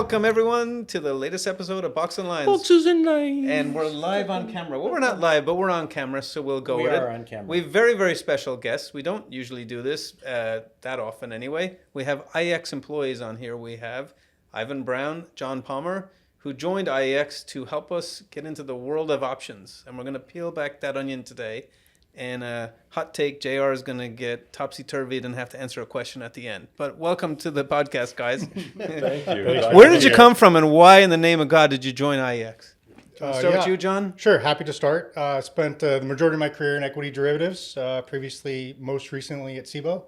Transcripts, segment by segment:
Welcome, everyone, to the latest episode of Box and Lines. Boxes and Lines. And we're live on camera. Well, we're not live, but we're on camera, so we'll go with it. We are on camera. We have very, very special guests. We don't usually do this that often anyway. We have IEX employees on here. We have Ivan Brown, John Palmer, who joined IEX to help us get into the world of options. And we're going to peel back that onion today. And hot take, JR is going to get topsy-turvied and have to answer a question at the end. But welcome to the podcast, guys. Thank you. Where did you come from and why in the name of God did you join IEX? Start with you, John? Sure, happy to start. Spent the majority of my career in equity derivatives, previously, most recently at SIBO.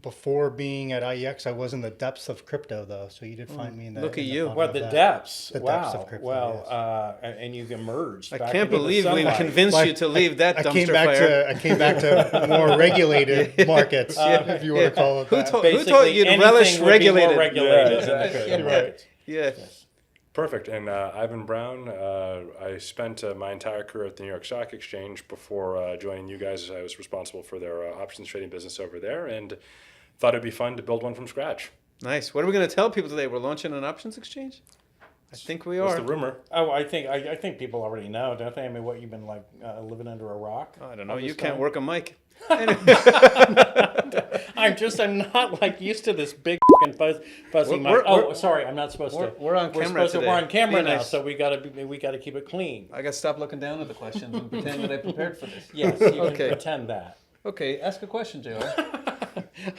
Before being at IEX, I was in the depths of crypto, though, so you did find me in the Look at you. Well, the depths. The Wow. depths of crypto, Well, and you've emerged. I back can't into the believe we sunlight. convinced you to leave that dumpster fire. I came back to more regulated markets, if you want to call it that. Who Basically, taught you to anything relish would be regulated? more regulated Yeah, in the crypto right. markets. Yeah. Perfect. And Ivan Brown, I spent my entire career at the New York Stock Exchange before joining you guys. I was responsible for their options trading business over there and thought it'd be fun to build one from scratch. Nice. What are we going to tell people today? We're launching an options exchange? I think we That's are. the rumor. Oh, I think people already know, don't they? I mean, what, you've been like living under a rock? I don't know. all You this can't time? work a mic. I'm not like used to this big fuzzy mic. Sorry, I'm not supposed to. We're on camera today. We're on camera Be now, nice. so we gotta keep it clean. I got to stop looking down at the questions and pretend that I prepared for this. Yes, you Okay. can pretend that. Okay, ask a question, JR.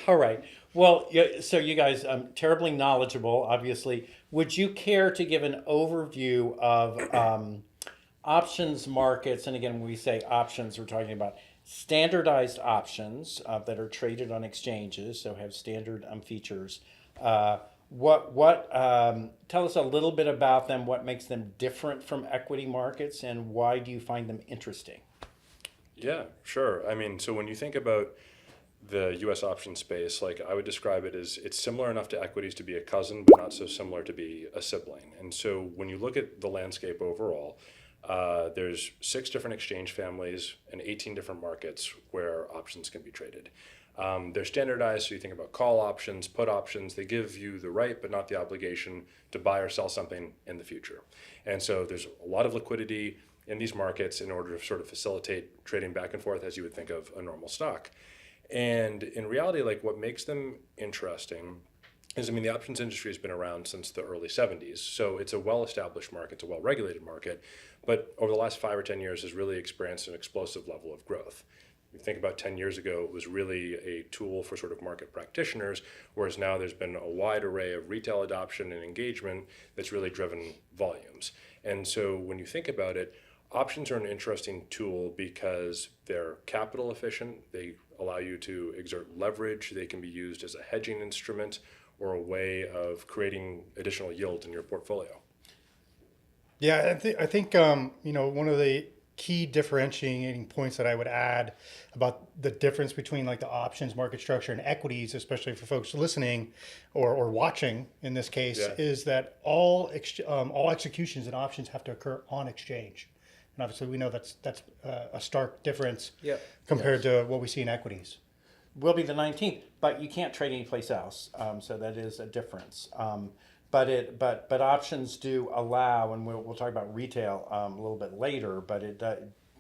All right. Well, so you guys, terribly knowledgeable, obviously. Would you care to give an overview of options markets? And again, when we say options, we're talking about standardized options that are traded on exchanges, so have standard features. Tell us a little bit about them, what makes them different from equity markets, and why do you find them interesting? Yeah, sure. I mean, so when you think about the U.S. option space, like I would describe it as it's similar enough to equities to be a cousin, but not so similar to be a sibling. And so when you look at the landscape overall, there's 6 different exchange families and 18 different markets where options can be traded. They're standardized, so you think about call options, put options. They give you the right, but not the obligation to buy or sell something in the future. And so there's a lot of liquidity in these markets in order to sort of facilitate trading back and forth as you would think of a normal stock. And in reality, like what makes them interesting is, I mean, the options industry has been around since the early 70s. So it's a well-established market, it's a well-regulated market, but over the last 5 or 10 years has really experienced an explosive level of growth. You think about 10 years ago, it was really a tool for sort of market practitioners, whereas now there's been a wide array of retail adoption and engagement that's really driven volumes. And so when you think about it, options are an interesting tool because they're capital efficient. They allow you to exert leverage. They can be used as a hedging instrument or a way of creating additional yield in your portfolio. Yeah, I think one of the key differentiating points that I would add about the difference between like the options market structure and equities, especially for folks listening or watching in this case, is that all executions in options have to occur on exchange. And obviously, we know that's a stark difference compared to what we see in equities. Will be the 19th, but you can't trade anyplace else. So that is a difference. But options do allow, and we'll talk about retail a little bit later. But it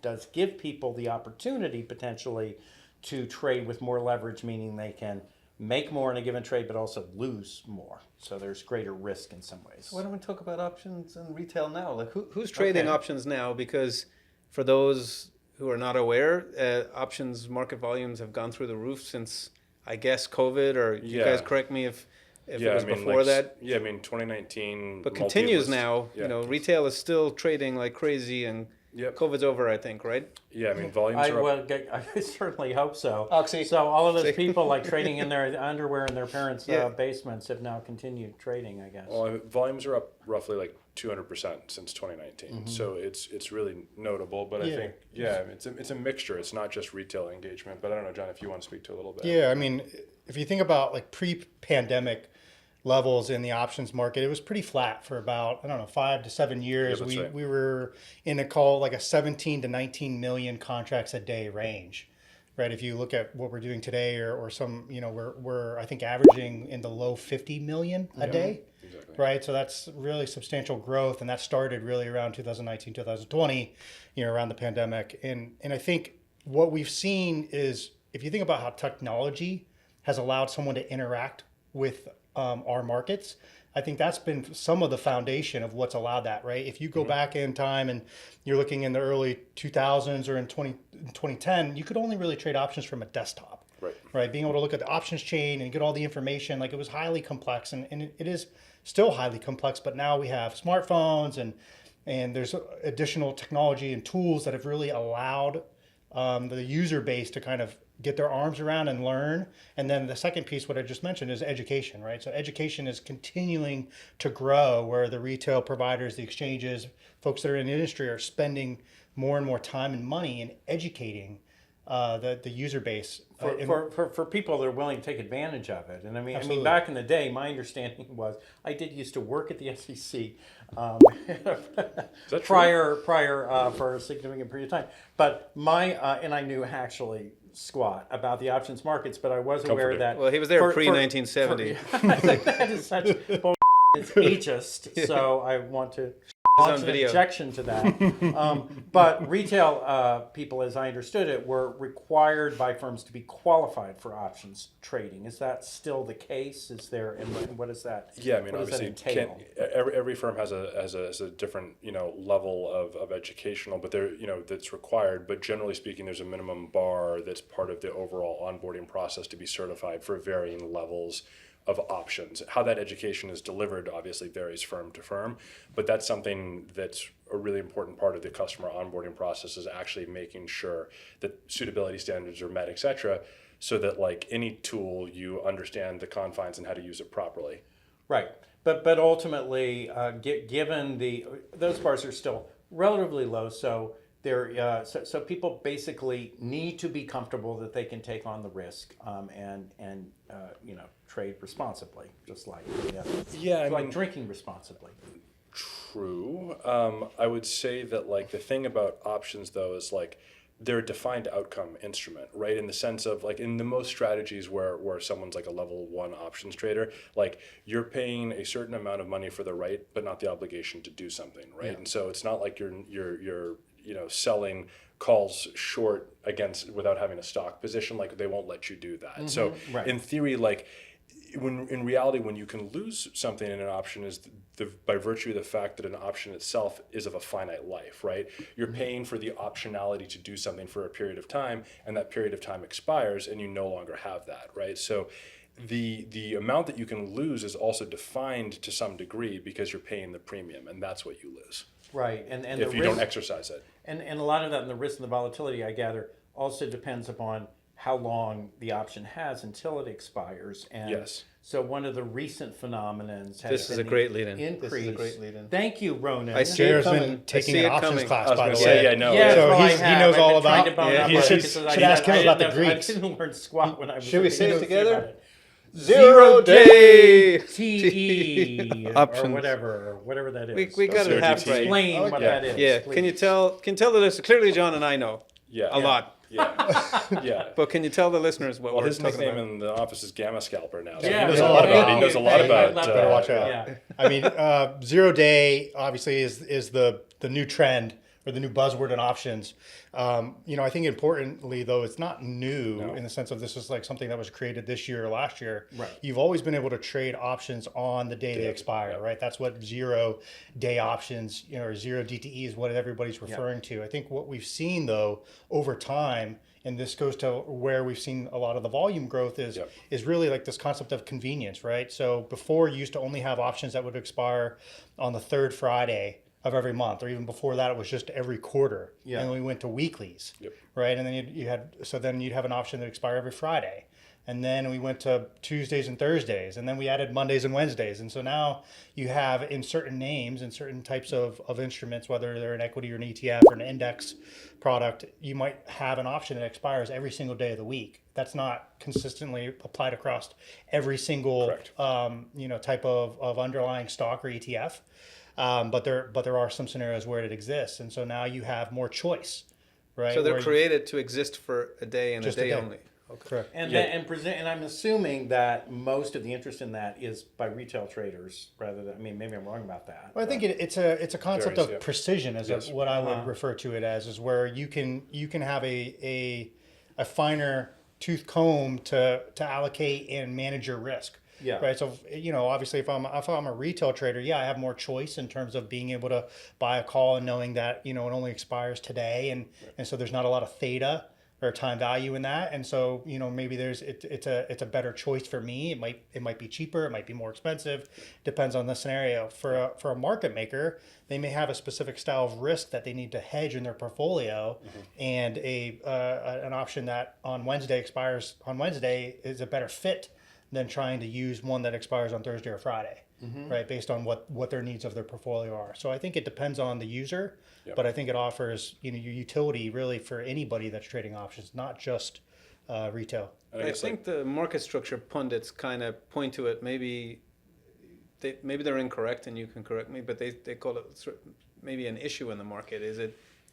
does give people the opportunity potentially to trade with more leverage, meaning they can make more in a given trade, but also lose more. So there's greater risk in some ways. Why don't we talk about options and retail now? Like who's trading Okay. options now? Because for those who are not aware, options market volumes have gone through the roof since, I guess, COVID, or you guys correct me if it was before that. Yeah, I mean, 2019. But continues now. Yeah. You know, retail is still trading like crazy, and COVID's over, I think, right? Yeah, I mean, volumes are up. I certainly hope so. Oxy. So all of those people like trading in their underwear in their parents' basements have now continued trading, I guess. Well, volumes are up roughly like 200% since 2019. So it's really notable. But I think, it's a mixture. It's not just retail engagement. But I don't know, John, if you want to speak to it a little bit. Yeah, I mean, if you think about like pre-pandemic levels in the options market, it was pretty flat for about, 5 to 7 years. We were in a 17 to 19 million contracts a day range, right? If you look at what we're doing today or some, we're I think averaging in the low 50 million a day. Exactly. right? So that's really substantial growth, and that started really around 2019, 2020, around the pandemic. And I think what we've seen is, if you think about how technology has allowed someone to interact with our markets, I think that's been some of the foundation of what's allowed that, right? If you go back in time and you're looking in the early 2000s or in 2010, you could only really trade options from a desktop, right? Being able to look at the options chain and get all the information, like, it was highly complex, and it is still highly complex, but now we have smartphones, and there's additional technology and tools that have really allowed the user base to kind of get their arms around and learn. And then the second piece, what I just mentioned, is education, right? So education is continuing to grow, where the retail providers, the exchanges, folks that are in the industry are spending more and more time and money in educating the user base. For people that are willing to take advantage of it. And I mean, back in the day, my understanding was, I did used to work at the SEC prior for a significant period of time. But and I knew actually squat about the options markets, but I was aware that. Well, he was there pre-1970. That is such bull. It's ageist, so I want to launch an objection to that. But retail people, as I understood it, were required by firms to be qualified for options trading. Is that still the case? Is there, and what is that? Yeah, I mean, what does that obviously, entail? every firm has a different level of educational, but that's required. But generally speaking, there's a minimum bar that's part of the overall onboarding process to be certified for varying levels of options. How that education is delivered obviously varies firm to firm, but that's something that's a really important part of the customer onboarding process, is actually making sure that suitability standards are met, etc., so that, like any tool, you understand the confines and how to use it properly. Right, but ultimately, given those bars are still relatively low, so so people basically need to be comfortable that they can take on the risk and trade responsibly, just like drinking responsibly. True. I would say that, like, the thing about options though is, like, they're a defined outcome instrument, right? In the sense of, like, in the most strategies where someone's like a level 1 options trader, like, you're paying a certain amount of money for the right, but not the obligation to do something, right? Yeah. And so it's not like you're selling calls short without having a stock position. Like, they won't let you do that. Mm-hmm. So in theory, like, in reality, when you can lose something in an option is by virtue of the fact that an option itself is of a finite life, right? You're paying for the optionality to do something for a period of time, and that period of time expires, and you no longer have that, right? So the amount that you can lose is also defined to some degree because you're paying the premium, and that's what you lose. Right, and if you don't exercise it. And a lot of that, and the risk and the volatility, I gather, also depends upon how long the option has until it expires. And yes. So one of the recent phenomenons has This is a great lead-in. Increase. This is a great lead-in. Thank you, Ronan. I see Jared's it coming. been taking an options class, by the way. Say, yeah, no. Yeah, so well, he knows all about. You should ask him about the Greeks. I didn't learn squat when I was. Should we say it together? Zero-day TE options, or whatever that is. We got it half right. Explain what that is. Yeah. Please. Can you tell the listeners? Clearly, John and I know. Yeah. A lot. Yeah. Yeah. But can you tell the listeners what we're his talking nickname about? in the office is Gamma Scalper now. So yeah, he knows a lot about it. He knows a lot about. Better watch out. Yeah. I mean, 0 day obviously is the new trend, or the new buzzword in options. I think importantly though, it's not new in the sense of this is like something that was created this year or last year. Right. You've always been able to trade options on the day they expire, right? That's what 0 day options, or 0 DTE is what everybody's referring to. I think what we've seen though over time, and this goes to where we've seen a lot of the volume growth is really like this concept of convenience, right? So before, you used to only have options that would expire on the 3rd Friday of every month, or even before that, it was just every quarter. Yeah. And we went to weeklies, right? And then you'd have an option that expire every Friday. And then we went to Tuesdays and Thursdays, and then we added Mondays and Wednesdays. And so now you have, in certain names and certain types of instruments, whether they're an equity or an ETF or an index product, you might have an option that expires every single day of the week. That's not consistently applied across every single type of underlying stock or ETF. But there are some scenarios where it exists, and so now you have more choice, right? So they're created to exist for a day and just a day only. Correct. And Yeah. and I'm assuming that most of the interest in that is by retail traders rather than, I mean, maybe I'm wrong about that. Well, I think it's a concept Varies, of yeah. precision, as Yes. what I would refer to it as, is where you can have a finer tooth comb to allocate and manage your risk. Yeah. Right. So obviously, if I'm a retail trader, yeah, I have more choice in terms of being able to buy a call and knowing that it only expires today, and so there's not a lot of theta or time value in that, and so maybe it's a better choice for me. It might be cheaper, it might be more expensive, depends on the scenario. For a market maker, they may have a specific style of risk that they need to hedge in their portfolio, and an option that on Wednesday expires on Wednesday is a better fit than trying to use one that expires on Thursday or Friday, right? Based on what their needs of their portfolio are. So I think it depends on the user, but I think it offers your utility really for anybody that's trading options, not just retail. And I guess, think the market structure pundits kind of point to it. Maybe they're incorrect, and you can correct me, but they call it maybe an issue in the market.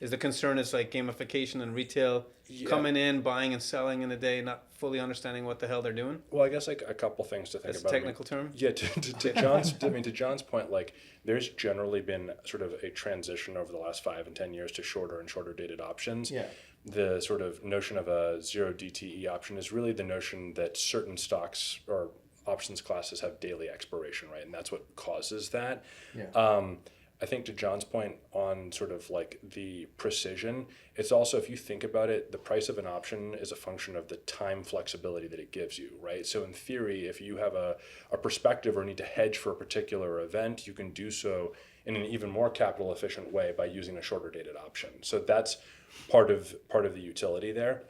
Is the concern it's like gamification and retail coming in, buying and selling in a day, not fully understanding what the hell they're doing? well, I guess like a couple things to think That's a about. technical term. Yeah, to John's, to John's point, like there's generally been sort of a transition over the last 5 and 10 years to shorter and shorter dated options. Yeah. The sort of notion of a zero DTE option is really the notion that certain stocks or options classes have daily expiration, right? And that's what causes that. Yeah. I think to John's point on sort of like the precision, it's also, if you think about it, the price of an option is a function of the time flexibility that it gives you, right? So in theory, if you have a perspective or need to hedge for a particular event, you can do so in an even more capital efficient way by using a shorter dated option. So that's part of the utility there.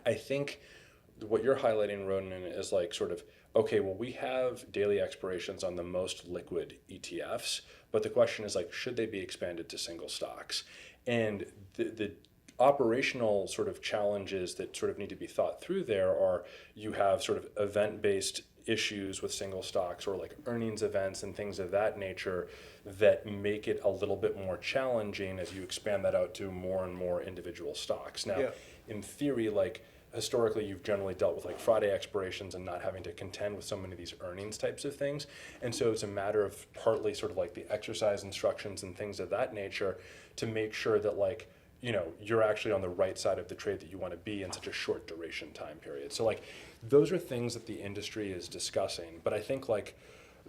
I think what you're highlighting, Ronan, is like sort of, okay, well, we have daily expirations on the most liquid ETFs, but the question is like, should they be expanded to single stocks? And the operational sort of challenges that sort of need to be thought through there are, you have sort of event-based issues with single stocks or like earnings events and things of that nature that make it a little bit more challenging as you expand that out to more and more individual stocks. Now, Yeah. in theory, like historically you've generally dealt with like Friday expirations and not having to contend with so many of these earnings types of things. And so it's a matter of partly sort of like the exercise instructions and things of that nature to make sure that like, you're actually on the right side of the trade that you want to be in such a short duration time period. So like those are things that the industry is discussing. But I think like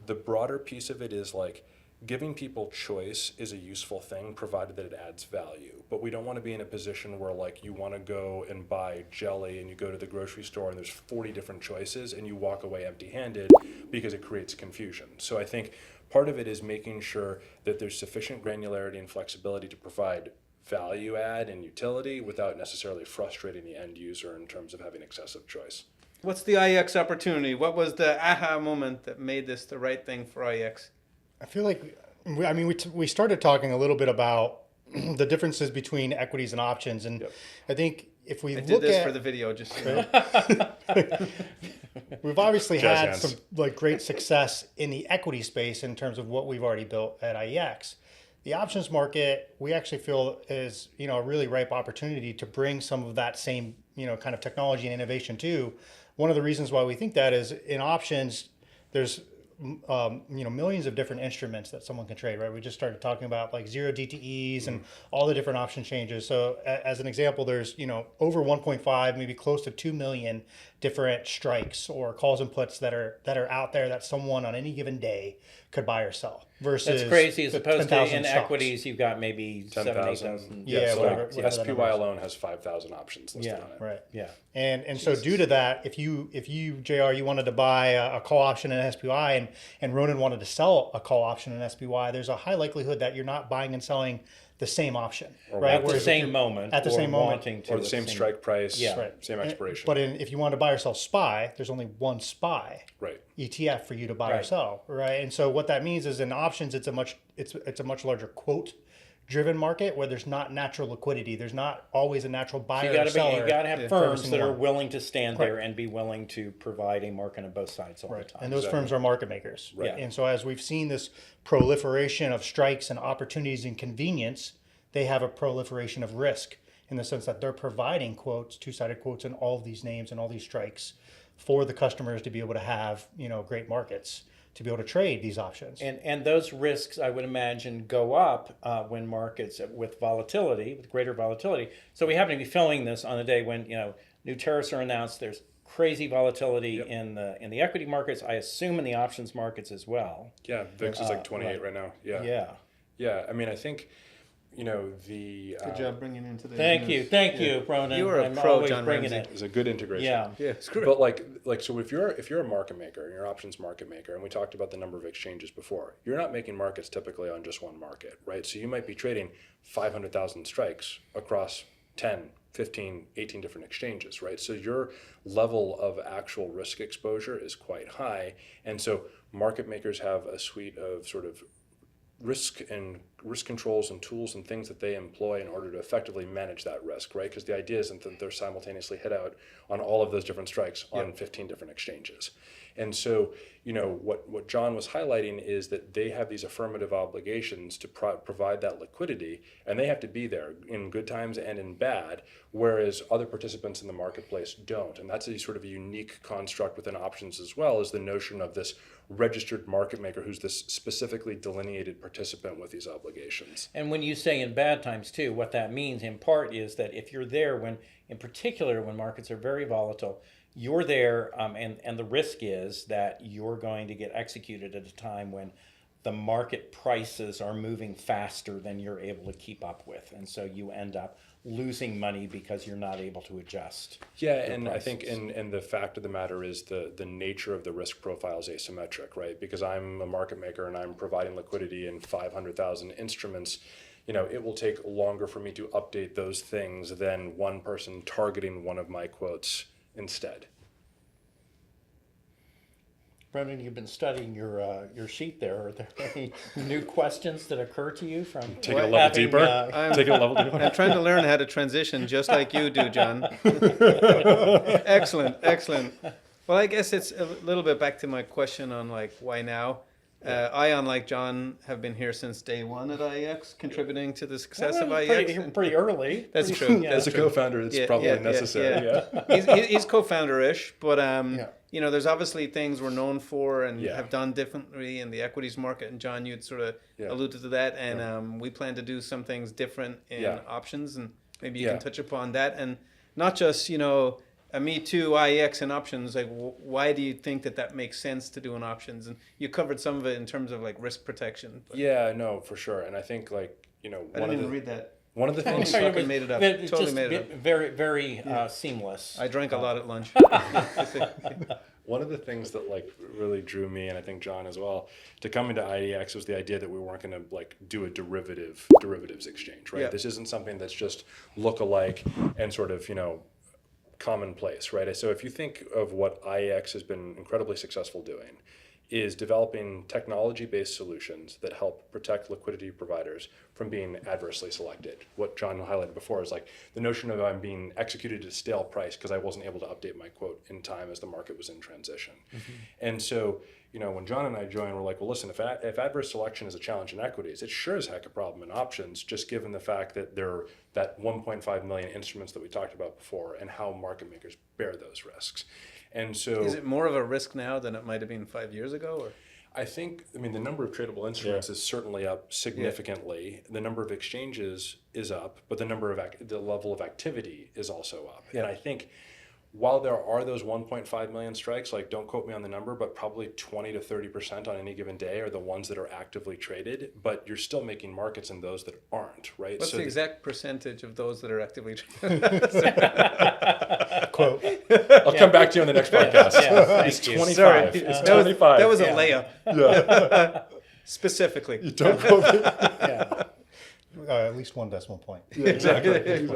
the broader piece of it is like, giving people choice is a useful thing provided that it adds value. But we don't want to be in a position where like you want to go and buy jelly and you go to the grocery store and there's 40 different choices and you walk away empty-handed because it creates confusion. So I think part of it is making sure that there's sufficient granularity and flexibility to provide value add and utility without necessarily frustrating the end user in terms of having excessive choice. What's the IEX opportunity? What was the aha moment that made this the right thing for IEX? I feel like, we started talking a little bit about the differences between equities and options, and Yep. I think if we I did look this at for the video, just so you know. we've obviously Jazz had hands. some like great success in the equity space in terms of what we've already built at IEX. The options market, we actually feel is a really ripe opportunity to bring some of that same kind of technology and innovation to. One of the reasons why we think that is in options, there's millions of different instruments that someone can trade, right? We just started talking about like zero DTEs and all the different option changes. So as an example, there's, over 1.5, maybe close to 2 million different strikes or calls and puts that are out there that someone on any given day could buy or sell versus That's crazy. As the opposed to 10,000 in stocks. equties, you've got maybe 10,000. 7,000, 8,000. Yeah, so whatever- like whatever the SPY number is. alone has 5,000 options listed Yeah. on it. Right. Yeah. And so due to that, if you JR, you wanted to buy a call option in SPY and Ronan wanted to sell a call option in SPY, there's a high likelihood that you're not buying and selling the same option, right? At the Whereas if same you're- moment. At the or same moment. wanting to Or the at same strike price, Yeah. Right. same expiration. But if you want to buy or sell SPY, there's only one SPY right. ETF for you to buy or Right. sell, right? And so what that means is in options, it's a much larger quote driven market where there's not natural liquidity. There's not always a natural buyer or seller. You got to have for every firms single that are one. willing to stand there and be willing to provide a market on both sides all the time. And those firms are market makers. Right. And so as we've seen this proliferation of strikes and opportunities and convenience, they have a proliferation of risk. in the sense that they're providing quotes, two-sided quotes in all of these names and all these strikes for the customers to be able to have, great markets to be able to trade these options. And those risks, I would imagine, go up when markets with volatility, with greater volatility. So we happen to be filming this on the day when new tariffs are announced. There's crazy volatility in the equity markets. I assume in the options markets as well. Yeah, VIX is like 28 right now. Yeah. Yeah. Yeah. I mean, I think, the Good job bringing into the Thank you, Ronan. You are a I'm pro, always John bringing Ramsay. it. is a good integration. Yeah. Yeah, it's great. But like so if you're a market maker and you're an options market maker, and we talked about the number of exchanges before, you're not making markets typically on just one market, right? So you might be trading 500,000 strikes across 10, 15, 18 different exchanges, right? So your level of actual risk exposure is quite high. And so market makers have a suite of sort of risk controls and tools and things that they employ in order to effectively manage that risk, right? Because the idea isn't that they're simultaneously hit out on all of those different strikes on 15 different exchanges. And so, what John was highlighting is that they have these affirmative obligations to provide that liquidity, and they have to be there in good times and in bad, whereas other participants in the marketplace don't. And that's a sort of a unique construct within options as well, is the notion of this registered market maker who's this specifically delineated participant with these obligations. And when you say in bad times too, what that means in part is that if you're there in particular, when markets are very volatile, you're there, and the risk is that you're going to get executed at a time when the market prices are moving faster than you're able to keep up with. And so you end up losing money because you're not able to adjust. Yeah, and prices. I think and the fact of the matter is the nature of the risk profile is asymmetric, right? Because I'm a market maker and I'm providing liquidity in 500,000 instruments. It will take longer for me to update those things than one person targeting one of my quotes instead. Ronan, you've been studying your sheet there. Are there any new questions that occur to you from Take it a level deeper? Take it a level deeper. I'm trying to learn how to transition just like you do, John. Excellent. Well, I guess it's a little bit back to my question on why now. I, unlike John, have been here since day one at IEX, contributing to the success of IEX. Pretty early. That's true. As a co-founder, it's probably necessary. Yeah. He's co-founder-ish, but there's obviously things we're known for and have done differently in the equities market. And John, you'd sort of alluded to that, and we plan to do some things different in options, and maybe you can touch upon that, and not just a Me Too IEX and options. Why do you think that makes sense to do in options? And you covered some of it in terms of risk protection. But. Yeah, no, for sure. And I think I didn't even read that. One of the things fucking made it up. Totally made it up. Very, very seamless. I drank a lot at lunch. One of the things that really drew me, and I think John as well, to come into IEX was the idea that we weren't going to do a derivatives exchange, right? Yeah. This isn't something that's just look-alike and sort of commonplace, right? So if you think of what IEX has been incredibly successful doing, is developing technology-based solutions that help protect liquidity providers from being adversely selected. What John highlighted before is the notion of I'm being executed at a stale price because I wasn't able to update my quote in time as the market was in transition. Mm-hmm. And so, when John and I joined, we're like, well, listen, if adverse selection is a challenge in equities, it's sure as heck a problem in options, just given the fact that there are that 1.5 million instruments that we talked about before and how market makers bear those risks. And so, is it more of a risk now than it might have been 5 years ago? Or? I mean, the number of tradable instruments is certainly up significantly. The number of exchanges is up, but the level of activity is also up. And I think while there are those 1.5 million strikes, don't quote me on the number, but probably 20 to 30% on any given day are the ones that are actively traded, but you're still making markets in those that aren't, right? What's the exact percentage of those that are actively traded? Quote. I'll come back to you on the next podcast. It's 25. Sorry. It's 25. That was a layup. Yeah. Specifically. You don't quote me. At least one decimal point. Exactly.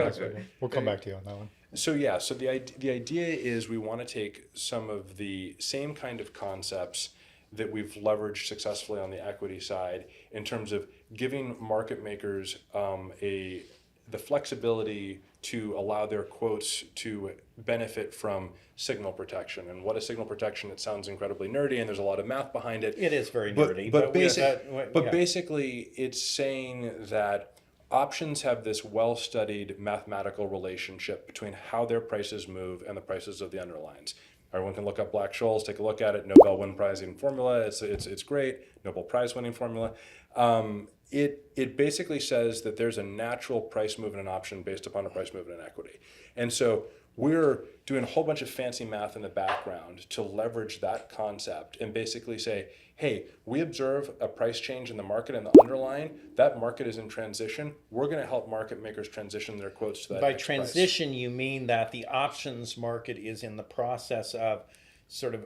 We'll come back to you on that one. So the idea is we want to take some of the same kind of concepts that we've leveraged successfully on the equity side in terms of giving market makers the flexibility to allow their quotes to benefit from signal protection. And what is signal protection? It sounds incredibly nerdy, and there's a lot of math behind it. It is very nerdy. But basically, it's saying that options have this well-studied mathematical relationship between how their prices move and the prices of the underlyings. Everyone can look up Black-Scholes, take a look at it. Nobel win prize-winning formula. It's great. Nobel Prize-winning formula. It basically says that there's a natural price move in an option based upon a price move in an equity. And so we're doing a whole bunch of fancy math in the background to leverage that concept and basically say, hey, we observe a price change in the market and the underlying. That market is in transition. We're going to help market makers transition their quotes to that By next transition, you mean that the options market is in the process of sort of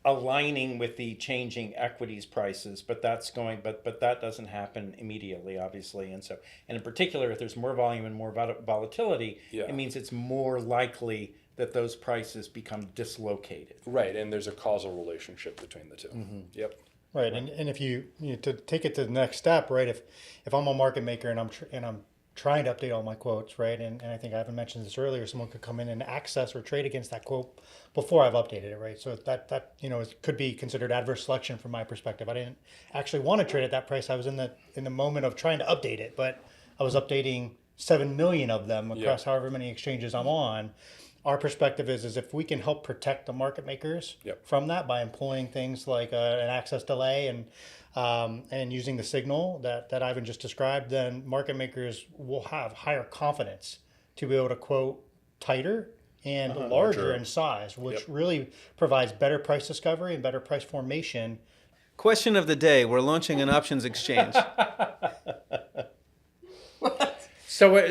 aligning with the changing equities prices, but that doesn't happen immediately, obviously, and in particular, if there's more volume and more volatility, Yeah. it means it's more likely that those prices become dislocated. Right, and there's a causal relationship between the two. Yep. Right, and if you to take it to the next step, right? If I'm a market maker and I'm trying to update all my quotes, right? And I think I haven't mentioned this earlier. Someone could come in and access or trade against that quote before I've updated it, right? So that it could be considered adverse selection from my perspective. I didn't actually want to trade at that price. I was in the moment of trying to update it, but I was updating 7 million of them across however many exchanges I'm on. Our perspective is if we can help protect the market makers from that by employing things like an access delay and using the signal that Ivan just described, then market makers will have higher confidence to be able to quote tighter and larger in size, which really provides better price discovery and better price formation. Question of the day: we're launching an options exchange.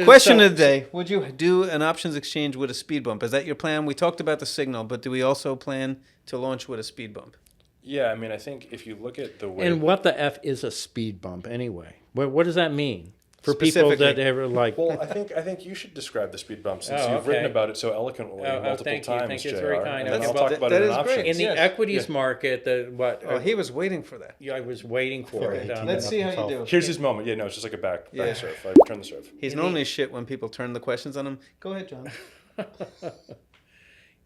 Question of the day: would you do an options exchange with a speed bump? Is that your plan? We talked about the signal, but do we also plan to launch with a speed bump? Yeah, I mean, I think if you look at the way... And what the F is a speed bump anyway? What does that mean for people that ever like? Well, I think you should describe the speed bump since Oh, you've written okay. about it so eloquently multiple thank you. times, Thank you. JR. It's very kind. And then Okay, I'll well, talk about that it in is great. options. In the equities market, Oh, he was waiting for that. I was waiting for it. Let's see how you do. Here's his moment. Yeah, no, it's just like a back Yeah. surf. I turn the surf. He's normally shit when people turn the questions on him. Go ahead, John.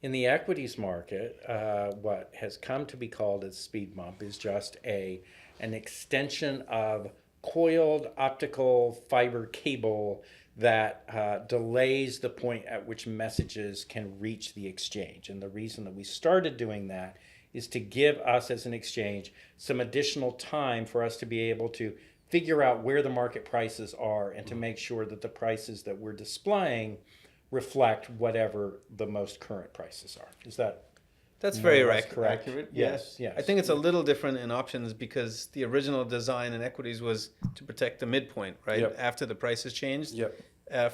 In the equities market, what has come to be called a speed bump is just an extension of coiled optical fiber cable that delays the point at which messages can reach the exchange. And the reason that we started doing that is to give us as an exchange some additional time for us to be able to figure out where the market prices are and to make sure that the prices that we're displaying reflect whatever the most current prices are. Is that That's more very or less correct. correct? Accurate. Yes, Yeah. yes. I think it's a little different in options because the original design in equities was to protect the midpoint, right? Yep. After the prices changed. Yep.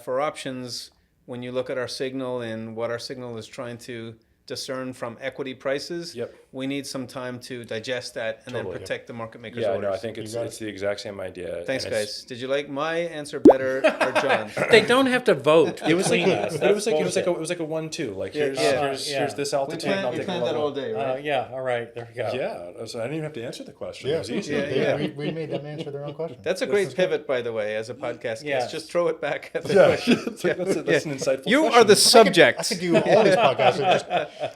For options, when you look at our signal and what our signal is trying to discern from equity prices, Yep. we need some time to digest that and Totally. then protect the market makers' Yeah, orders. no, I think it's the exact same idea. Thanks, and it's- guys. Did you like my answer better or John's? They don't have to vote. It was like, between us. but it was like That's it was like a 1-2. Like here's yeah. here's this altitude. and I'll We take planned a that level. all day, right? yeah, all right, there we go. Yeah, so I didn't even have to answer the question. It Yeah, was easy. Yeah. We made them answer their own question. That's a great pivot, by the way, as a podcast Yeah. guest. Just throw it back at the Yeah, question. it's like, that's an insightful You question. are the I subject. could do all these podcasts and just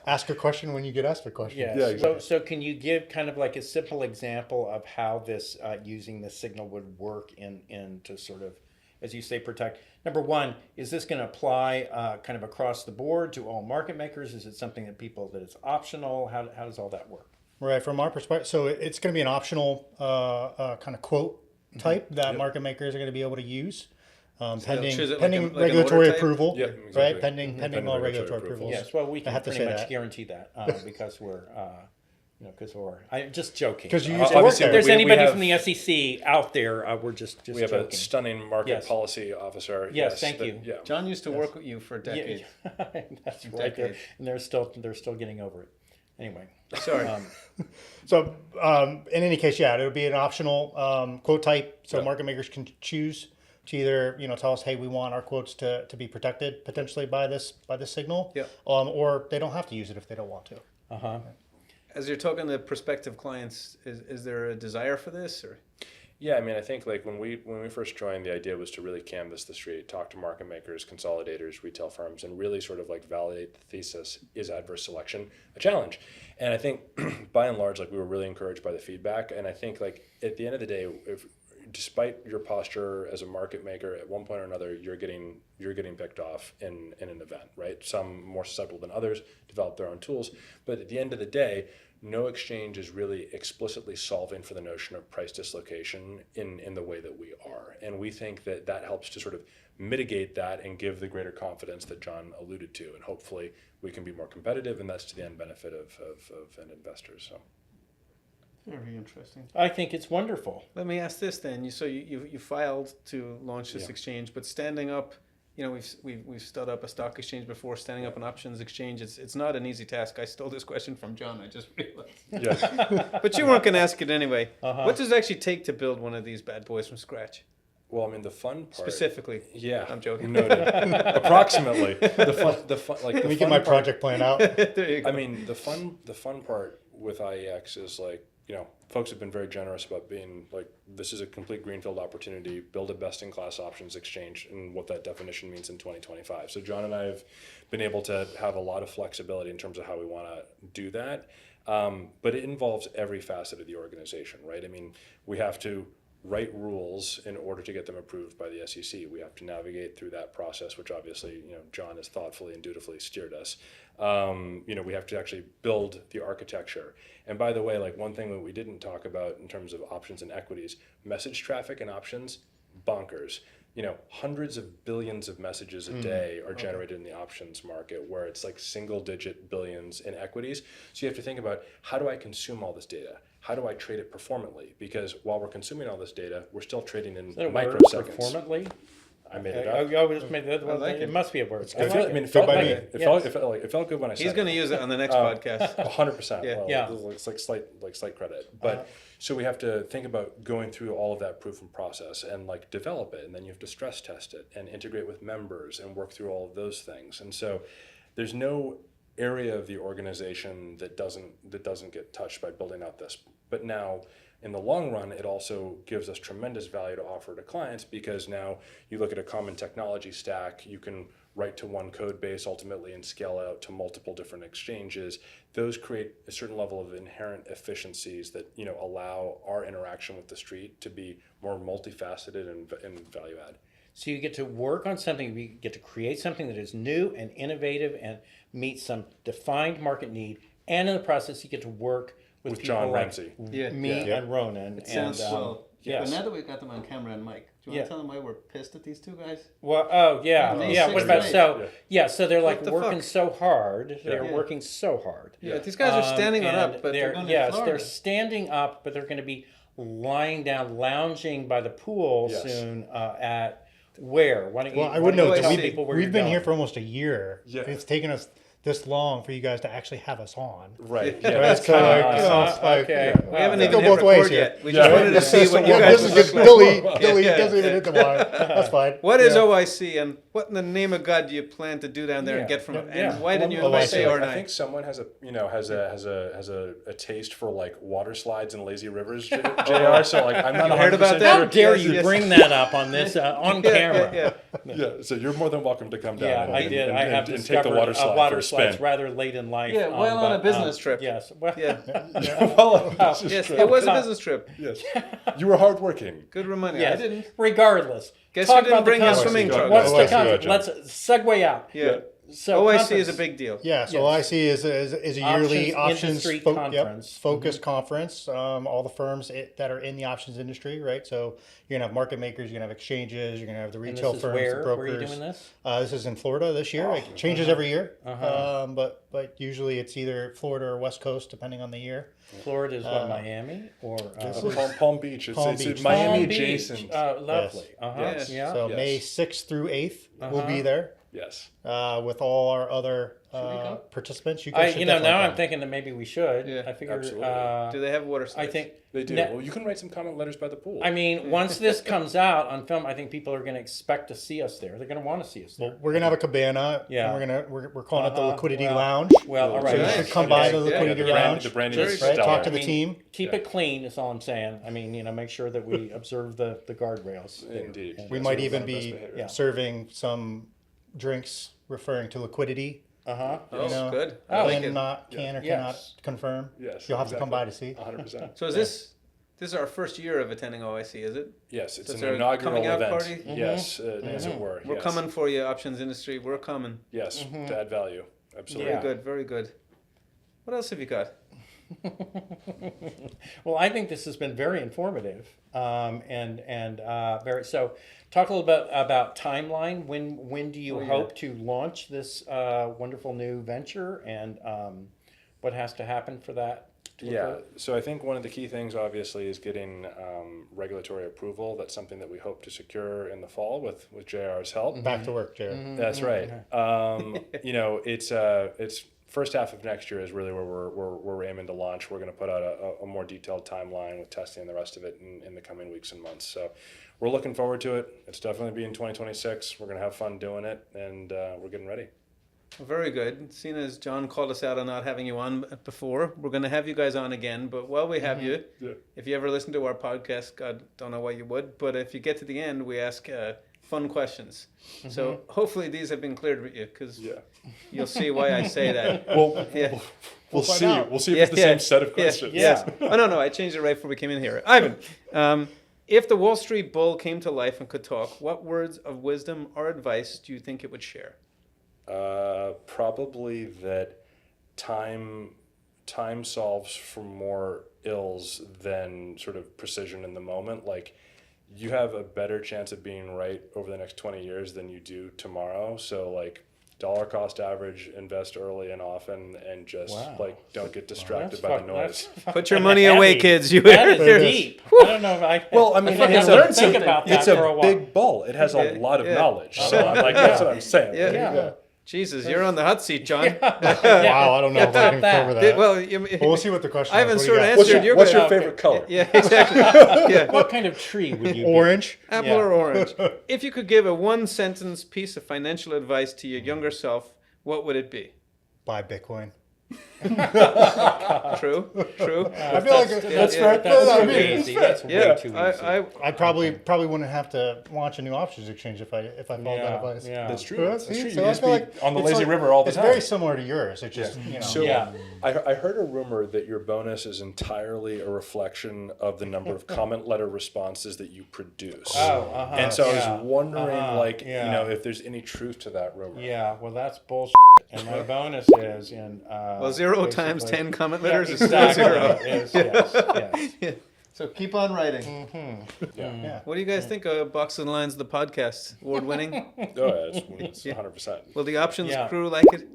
ask a question when you get asked a question. Yeah. Yeah, exactly. So can you give kind of like a simple example of how this using this signal would work in to sort of, as you say, protect? Number one, is this going to apply kind of across the board to all market makers? Is it something that it's optional? How does all that work? Right, from our perspective, so it's going to be an optional kind of quote type that market makers are going to be able to use, pending choose it like pending an order regulatory type? approval, Yep, right? exactly. Pending all regulatory approvals. Yes. Well, we can have to pretty say much that. guarantee that because we're. Because I'm just joking. 'Cause you used to If work there. there's we anybody have- from the SEC out there, we're just We have joking. a stunning market Yes. policy officer. Yes, thank that- you. Yeah. John used to work with you for a Yeah, decade. that's right. Decade. And they're still getting over it. Anyway, Sorry. So in any case, yeah, it'll be an optional quote type, so Yeah. market makers can choose to either tell us, hey, we want our quotes to be protected potentially by this signal, Yeah. or they don't have to use it if they don't want to. As you're talking to prospective clients, is there a desire for this, or? Yeah, I mean, I think like when we first joined, the idea was to really canvass the street, talk to market makers, consolidators, retail firms, and really sort of like validate the thesis: is adverse selection a challenge? And I think by and large, like we were really encouraged by the feedback. And I think like at the end of the day, if despite your posture as a market maker, at one point or another, you're getting picked off in an event, right? Some more susceptible than others develop their own tools, but at the end of the day, no exchange is really explicitly solving for the notion of price dislocation in the way that we are. And we think that that helps to sort of mitigate that and give the greater confidence that John alluded to. And hopefully we can be more competitive, and that's to the end benefit of an investor. So. Very interesting. I think it's wonderful. Let me ask this then. You filed to launch this exchange, but standing up, we've stood up a stock exchange before. Standing up an options exchange, it's not an easy task. I stole this question from John. I just realized. Yeah. But you weren't going to ask it anyway. What does it actually take to build one of these bad boys from scratch? Well, I mean, the fun part. Specifically. Yeah. I'm joking. Noted. Approximately. The fun, like Let the me get fun my part- project plan out. There you go. I mean, the fun part with IEX is like, folks have been very generous about being like, this is a complete greenfield opportunity, build a best-in-class options exchange, and what that definition means in 2025. So John and I have been able to have a lot of flexibility in terms of how we want to do that. But it involves every facet of the organization, right? I mean, we have to write rules in order to get them approved by the SEC. We have to navigate through that process, which obviously, John has thoughtfully and dutifully steered us. We have to actually build the architecture. And by the way, like one thing that we didn't talk about in terms of options and equities, message traffic and options, bonkers. Hundreds of billions of messages a day are generated in the options market, where it's like single-digit billions in equities. So you have to think about, how do I consume all this data? How do I trade it performantly? Because while we're consuming all this data, we're still trading in Is that a word, microseconds. performantly? I made it I up. just made that. I like it it. must be a word. It felt by like me. it. It felt good when I said He's going to use it on the next podcast. 100%. Yeah. Well, Yeah. It's like slight credit. But so we have to think about going through all of that proof and process and like develop it, and then you have to stress test it and integrate with members and work through all of those things. And so there's no area of the organization that doesn't get touched by building out this. But now, in the long run, it also gives us tremendous value to offer to clients, because now you look at a common technology stack, you can write to one code base ultimately and scale out to multiple different exchanges. Those create a certain level of inherent efficiencies that allow our interaction with the street to be more multifaceted and value add. So you get to work on something, you get to create something that is new and innovative and meets some defined market need, and in the process you get to work with people John like Ramsay. me Yeah. and Ronan. It sounds well. yes. But now that we've got them on camera and mic, do you want to tell them why we're pissed at these two guys? Well, oh yeah, May yeah. 6th What about night. so they're like What the working fuck? so hard. They're Yeah. working so hard. Yeah, these guys are standing on and up, but they're going to Florida. they're standing up, but they're going to be lying down, lounging by the pool Yes. soon. At where? Why don't you? Well, I why would don't know you that tell we've- people where we've you're been going? here for almost a year. Yeah. It's taken us this long for you guys to actually have us on. Right. Right, Yeah. so like, it's like, okay. We haven't They even go hit both ways record here. yet. We just Yeah. wanted to see what you One guys business would is look like. Billy Yeah. doesn't even hit the wire. That's fine. What is Yeah. OIC, and what in the name of God do you plan to do down there and Yeah. get from it? Yeah. And why didn't you Well, invite I see. Say I or think someone has a taste for like water slides and lazy rivers, Jr. So like I'm not You heard 100% about that? How sure. dare Yes, you yes. bring that up on this on camera? Yeah. Yeah, so you're more than welcome to come down. Yeah, and, I did. And, I have and take discovered the water slide for a slides spin. rather late in life. Yeah, while on a business trip. Yes. Well, Yeah. Well, Yes, it was a business trip. yes. You were hardworking. Good reminder. yes. I didn't. Regardless. Guess Talk you didn't about the bring your conference. swimming Go ahead. trunk. What's Oh, the I see. conference? Go ahead, Let's segue out. Yeah. So OIC conference. is a big deal. Yeah, so Yes. OIC is a yearly Options options industry conference. focused conference. All the firms that are in the options industry, right? So you're gonna have market makers, you're gonna have exchanges, you're gonna have the And retail this is firms, where? the Where brokers. are you doing this? This is in Florida this year. It changes every year, but usually it's either Florida or West Coast, depending on the year. Florida is what, Miami or Palm Beach. It's, Palm it's Beach. Miami Palm Beach. adjacent. Lovely. Yes. Yeah. So Yes. May 6th through 8th, we'll be there Yes. with all our other go? participants. You guys should now definitely I'm come. thinking that maybe we should. Yeah, I figure. absolutely. Do they have water I slides? think They do. Ne- Well, you can write some comment letters by the pool. I mean, once this comes out on film, I think people are going to expect to see us there. They're going to want to see us there. Well, we're gonna have a cabana. Yeah. And we're calling it the Liquidity Well, Lounge. Well, all So right. you Nice. should come by the Yeah, Liquidity the Lounge. the branding Very is good. Right, stellar. talk to the team. Keep it clean is all I'm saying. I mean, make sure that we observe the guardrails. Indeed. We Yes, might we're even on best be behavior. serving some drinks referring to liquidity. Uh-huh. Oh, You know, good. I like it. Cannot Yes. confirm. Yes. You'll have to come exactly. by to see. 100%. So is This is our first year of attending OIC, is it? Yes, it's So it's an our inaugural coming out event. party? Yes, as it were. We're yes. coming for you, options industry. We're coming. Yes, to add value. Absolutely. Very good, very good. What else have you got? Well, I think this has been very informative, and very so. Talk a little bit about timeline. When do you hope to launch this wonderful new venture, and what has to happen for that? Yeah, so I think one of the key things, obviously, is getting regulatory approval. That's something that we hope to secure in the fall with JR's help. Back to work, Jared. That's right. You know, it's first half of next year is really where we're aiming to launch. We're going to put out a more detailed timeline with testing and the rest of it in the coming weeks and months. So we're looking forward to it. It's definitely be in 2026. We're going to have fun doing it, and we're getting ready. Very good. Seeing as John called us out on not having you on before, we're going to have you guys on again. But while we have you, if you ever listen to our podcast, God, don't know why you would, but if you get to the end, we ask fun questions. So hopefully these have been cleared with you, because you'll see why I say that. Well, Yeah. we'll see. We'll see if Yeah, it's the yeah. same set of questions. Yes. Oh, no, I changed it right before we came in here. Ivan, if the Wall Street bull came to life and could talk, what words of wisdom or advice do you think it would share? Probably that time solves for more ills than sort of precision in the moment. Like, you have a better chance of being right over the next 20 years than you do tomorrow. So, like, dollar cost average, invest early and often, and just don't get distracted by the noise. Put your money away, kids. You That is deep. I don't know if I. Well, I mean, I it's learned a, think about that it's for a a while. big bull. It has a lot of knowledge. So I'm like, that's what I'm saying. Yeah. Jesus, you're on the hot seat, John. Wow, I don't know if I can cover that. Well, We'll see what the question Ivan is. sort of What do you got? answered. What's your favorite color? Yeah, exactly. Yeah. What kind of tree would you be? Orange. Apple or orange? If you could give a one-sentence piece of financial advice to your younger self, what would it be? Buy Bitcoin. True. I feel like That's fair. That's I too mean, easy. That's way Yeah, too easy. I probably wouldn't have to launch a new options exchange if I followed that advice. Yeah. That's true. So That's true. so You I just feel be like on the it's lazy like- river all the it's time. very similar to yours. It just So Yeah. I heard a rumor that your bonus is entirely a reflection of the number of comment letter responses that you produce. And so I was wondering, like, you know, if there's any truth to that rumor. Yeah, well, that's bullshit. And my bonus is in. Well, 0 times basically- 10 comment letters is exactly. still 0. Is, yes. Yeah. So keep on writing. What do you guys think of Box and Lines, the podcast? Award-winning? Oh, yeah, it's 100%. Will the options Yeah. crew like it?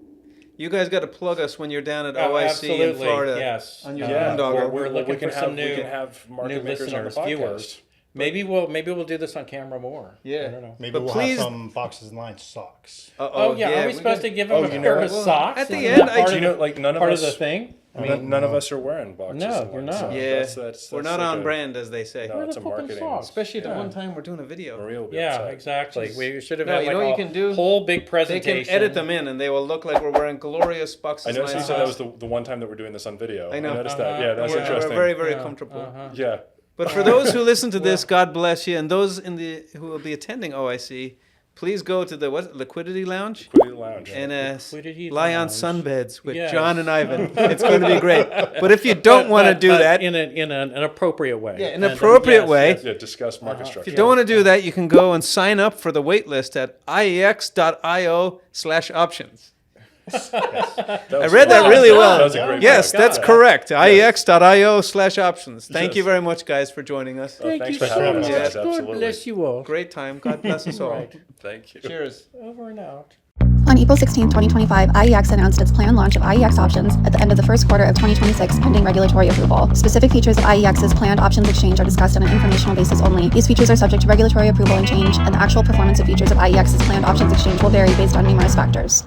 You guys got to plug us when you're down at Oh, OIC in absolutely. Florida. Yes. On your Yeah, boondoggle. we're looking for some we new- can have market new makers on the listeners, podcast. viewers. Maybe we'll do this on camera more. Yeah. I don't know. maybe But we'll please- have some boxes and lines socks. Oh yeah, are we supposed to give them a you pair know of what? socks? At the Isn't end, that part Do of you the- know, like, none of part us, of the thing? I mean, none of us are wearing boxes. No, and we're lines, not. so Yeah, that's we're like not on a- brand, as they say. No, Where it's the a fucking marketing. socks? Especially the one time we're doing a video. Maria will be Yeah, upset. exactly. We should have No, had you like know what a you can do? whole big They presentation. can edit them in, and they will look like we're wearing glorious boxes. I noticed you lines said that was socks. the one time that we're doing this on video. I know. noticed that. Yeah, that's We're interesting. very, very comfortable. Yeah. But for those who listen to this, God bless you, and those who will be attending OIC, please go to the Liquidity Lounge Liquidity Lounge. and Liquidity lie on Lounge. sunbeds with Yes. John and Ivan. It's going to be great. But if you don't want to do but that, in an appropriate way. in an appropriate way. Yeah, discuss market structure. If you don't want to do that, you can go and sign up for the wait list at IEX.io/options. I read that really well. That was a great Yes, plug. that's correct. IEX.io/options. Thank you very much, guys, for joining us. Thank thanks you for so having much. us, guys. God Absolutely. bless you all. Great time. God bless us all. Right. Thank you. Cheers. Over and out. On April 16, 2025, IEX announced its planned launch of IEX Options at the end of the first quarter of 2026, pending regulatory approval. Specific features of IEX's planned options exchange are discussed on an informational basis only. These features are subject to regulatory approval and change, and the actual performance of features of IEX's planned options exchange will vary based on numerous factors.